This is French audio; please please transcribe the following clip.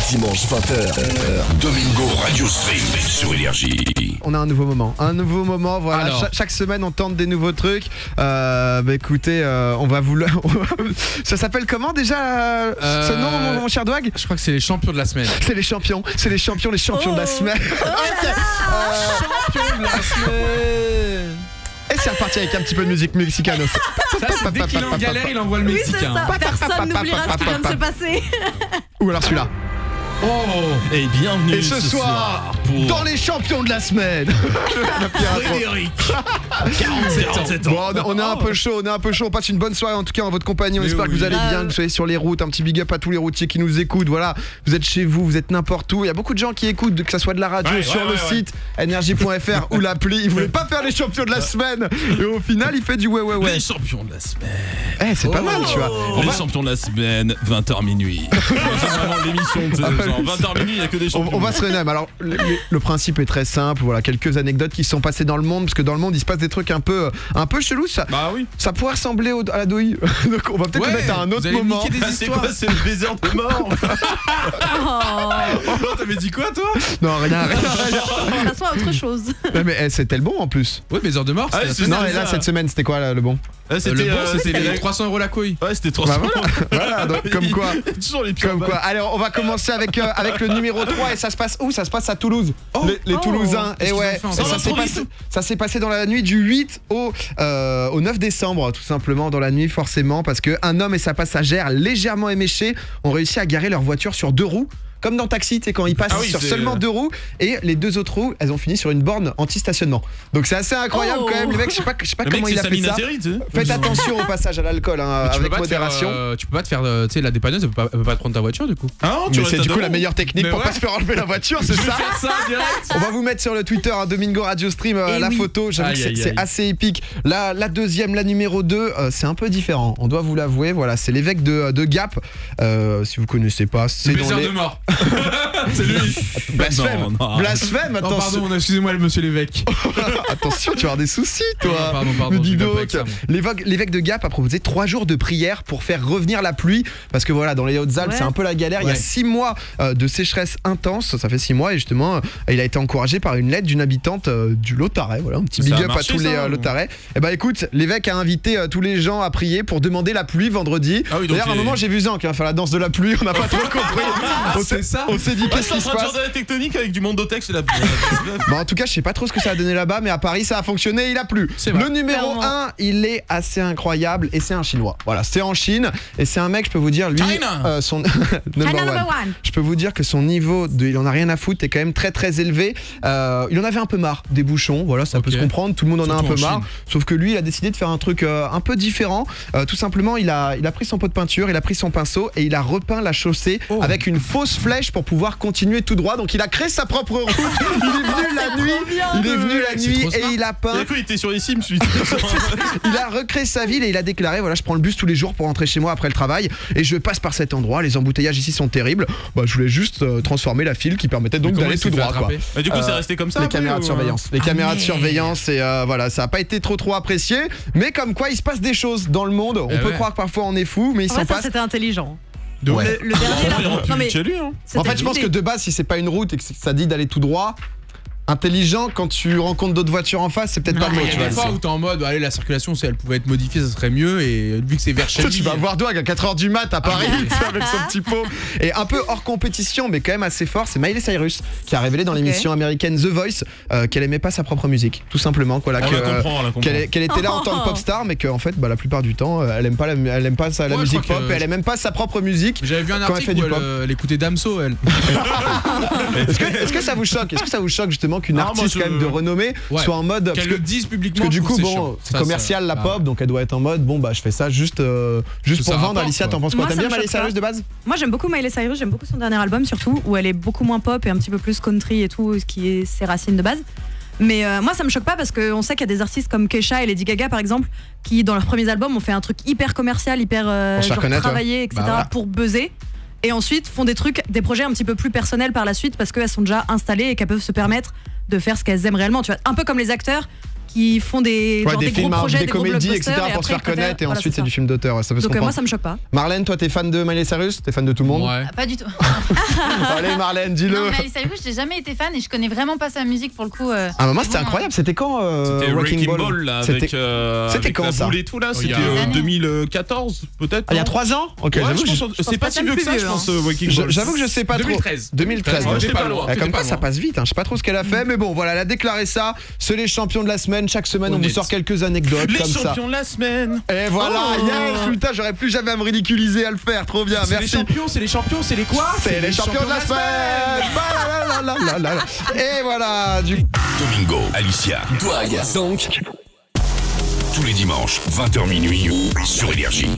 Dimanche 20h, Domingo Radio Stream sur Énergie. On a un nouveau moment, voilà. Alors. Chaque semaine on tente des nouveaux trucs. Écoutez, on va vous le... Ça s'appelle comment déjà ce nom, mon cher Douag? Je crois que c'est les champions de la semaine. C'est les champions de la semaine. Champions de la semaine. Et c'est reparti avec un petit peu de musique mexicaine aussi. Ça, c'est dès qu'il est en galère, il envoie le Oui, mexicain. c'est ça. Personne n'oubliera ce qui vient de se passer. Ou alors celui-là. Oh. Et bienvenue Et ce soir, pour dans les champions de la semaine. Frédéric 47 ans. Bon, on est un peu chaud, on passe une bonne soirée en tout cas en votre compagnie, on Mais espère oui. que vous allez bien, que vous soyez sur les routes, un petit big up à tous les routiers qui nous écoutent, voilà, vous êtes chez vous, vous êtes n'importe où, il y a beaucoup de gens qui écoutent, que ça soit de la radio, sur le site energie.fr ou l'appli, ils voulaient pas faire les champions de la semaine, et au final il fait du ouais. Les champions de la semaine. C'est pas mal, tu vois. Les champions de la semaine, 20h minuit. C'est vraiment l'émission, tu sais, genre 20h minuit, il n'y a que des champions. On va se renouer. Alors le principe est très simple, voilà, quelques anecdotes qui se sont passées dans le monde, parce que dans le monde il se passe des trucs un peu chelous, ça, Bah oui. ça pourrait ressembler à la douille, donc on va peut-être le mettre à un autre moment. C'est quoi, c'est le baiser de mort? Oh, t'avais dit quoi, toi? Non, rien. Passons à autre chose. Non, mais c'était le bon en plus. Ouais, mes heures de mort. Ah, c'était c'est Non, ça, mais là ça. cette semaine c'était quoi le bon? C'était le bon, c'était les les 300 € la couille. Ouais, c'était 300. Bah voilà, donc, comme quoi. Toujours les pires. Comme quoi. Allez, on va commencer avec le numéro 3 et ça se passe où? Ça se passe à Toulouse. Les Toulousains. Et Qu'est-ce ouais, qu'ils ont fait en ça s'est passé dans la nuit du 8 au 9 décembre, tout simplement dans la nuit forcément, parce que un homme et sa passagère légèrement éméchés ont réussi à garer leur voiture sur 2 roues. Comme dans Taxi, tu sais, quand ils passent sur seulement 2 roues, et les 2 autres roues, elles ont fini sur une borne anti-stationnement. Donc c'est assez incroyable quand même, les mecs, je sais pas Le comment mec, il a c'est fait ça. Samina Terry, tu sais. Faites attention au passage à l'alcool, hein, Tu peux avec pas te faire, modération. tu peux pas te faire, tu sais, la dépanneuse, elle peut pas te prendre ta voiture, du coup. Ah, Mais c'est du coup la meilleure technique Mais pour ouais. pas se faire enlever la voiture, c'est ça? ça direct. On va vous mettre sur le Twitter Domingo Radio Stream la photo, j'avoue que Aïe, c'est aïe. assez épique. La deuxième, la numéro 2, c'est un peu différent, on doit vous l'avouer, voilà, c'est l'évêque de Gap, si vous connaissez pas, c'est Le dans baiser les... de mort. C'est lui. Blasphème, Non. blasphème, Non, attention. pardon, excusez-moi, monsieur l'évêque. Attention, tu vas avoir des soucis, toi. Pardon, Mais dis j'ai pas donc, avec ça, moi. l'évêque de Gap a proposé 3 jours de prière pour faire revenir la pluie. Parce que voilà, dans les Hautes-Alpes, Ouais. c'est un peu la galère. Il y a Ouais. 6 mois de sécheresse intense. Ça fait 6 mois. Et justement, il a été encouragé par une lettre d'une habitante du Lotaret. Voilà, un petit Ça big a up marché, à tous les ça, Lotarais. Et bah écoute, l'évêque a invité tous les gens à prier pour demander la pluie vendredi. Ah oui, donc D'ailleurs, à un moment, j'ai vu Zank faire la danse de la pluie. On n'a pas trop compris. C'est ça. On s'est dit, Ouais, qu'est-ce c'est en qui se train de passe? faire de la tectonique avec du Mondotex et la. Bah en tout cas je sais pas trop ce que ça a donné là-bas, mais à Paris ça a fonctionné, il a plu. C'est vrai. Le numéro Clairement. 1 il est assez incroyable et c'est un chinois. Voilà, c'est en Chine et c'est un mec, je peux vous dire lui China. son China number one. Je peux vous dire que son niveau il en a rien à foutre est quand même très très élevé. Il en avait un peu marre des bouchons, voilà, ça peut se comprendre, tout le monde en a un Surtout peu en marre. Chine. Sauf que lui il a décidé de faire un truc un peu différent. Tout simplement il a pris son pot de peinture, il a pris son pinceau et il a repeint la chaussée avec une fausse flèche pour pouvoir continuer tout droit. Donc il a créé sa propre route. Il est venu la nuit et il a peint. Il a cru qu'il était sur les Sims, lui. Il a recréé sa ville et il a déclaré voilà, je prends le bus tous les jours pour rentrer chez moi après le travail et je passe par cet endroit, les embouteillages ici sont terribles. Bah, je voulais juste transformer la file qui permettait donc d'aller tout droit quoi. Et du coup, c'est resté comme ça. Les après, caméras de ou- surveillance. Les caméras de surveillance et voilà, ça a pas été trop apprécié, mais comme quoi il se passe des choses dans le monde. On peut croire que parfois on est fou, mais il En s'en fait, ça passe. c'était intelligent. Ouais. Le dernier là. Il aurait pu Non mais lutter, lui, hein. En fait, je pense que de base, si c'est pas une route et que ça dit d'aller tout droit, intelligent, quand tu rencontres d'autres voitures en face, c'est peut-être pas Il bon. y a des fois où t'es en mode, allez, la circulation, si elle pouvait être modifiée, ça serait mieux. Et vu que c'est vers chez Tu lui. vas voir Douag à 4h du mat à Paris ouais. tu sais, avec son petit pot. Et un peu hors compétition mais quand même assez fort, c'est Miley Cyrus qui a révélé dans l'émission américaine The Voice qu'elle aimait pas sa propre musique, tout simplement quoi, là, On la comprend, on la comprend. qu'elle était là en tant que pop star mais qu'en fait la plupart du temps elle aime pas la Ouais, musique je crois pop que- et elle aime même pas sa propre musique. J'avais vu un quand elle fait article du où pop. elle écoutait Damso, elle. Est-ce que ça vous choque? Est-ce que ça vous choque justement qu'une Non, moi, artiste je- quand même de renommée soit en mode parce Qu'elle que, le dise publiquement. parce que du je trouve coup c'est bon chiant. c'est Ça, commercial ça- la pop donc elle doit être en mode bon bah je fais ça juste pour ça vendre. rapporte, Alicia, quoi. t'en penses quoi? Moi, T'aimes ça bien me Miley choque pas. Cyrus de base? Moi j'aime beaucoup Miley Cyrus, j'aime beaucoup son dernier album surtout où elle est beaucoup moins pop et un petit peu plus country et tout, ce qui est ses racines de base. Mais moi ça me choque pas parce qu'on sait qu'il y a des artistes comme Kesha et Lady Gaga par exemple qui dans leurs premiers albums ont fait un truc hyper commercial, hyper se faire genre connaître, travaillé, etc. Bah voilà. pour buzzer. Et ensuite font des projets un petit peu plus personnels par la suite parce qu'elles sont déjà installées et qu'elles peuvent se permettre de faire ce qu'elles aiment réellement. Tu vois, un peu comme les acteurs qui font des, Ouais, genre des des gros films, projets, des des gros comédies, blockbusters, etc. pour se faire après, ils connaître et préfèrent- ensuite c'est voilà, du film d'auteur. Ça peut se Donc moi comprendre. ça me choque pas. Marlène, toi t'es fan de Miley Cyrus? T'es fan de tout le monde? Ouais. Pas du tout. Allez Marlène, Non, dis-le. mais Alice Cyrus, j'ai jamais été fan et je connais vraiment pas sa musique pour le coup. Ah, moi c'était Bon, incroyable. C'était quand C'était Wrecking Wrecking Ball là, avec, C'était avec quand, la ça boule et tout là, Il y c'était a- 2014 peut-être. Ah, il y a non 3 ans? Ok, Ouais, j'avoue je que pense- c'est pas pense si même vieux que plus ça, je vieux, pense, Wrecking Ball. j'avoue que je sais pas 2013. trop. 2013. Ouais, ouais. j'étais pas loin. Comme T'étais quoi pas ça loin. passe vite, hein. Je sais pas trop ce qu'elle a fait, mais bon voilà, elle a déclaré ça. C'est les champions de la semaine. Chaque semaine on vous Honnête. sort quelques anecdotes Les comme ça. champions de la semaine. Et voilà, Oh. yes, putain, j'aurais plus jamais à me ridiculiser à le faire, trop bien, C'est les merci. champions, c'est les champions, c'est les quoi? C'est les champions de la semaine. Bah, là, là, là, là, là. Et voilà, du Domingo, Alicia, Douag, tous les dimanches, 20h minuit, sur Énergie.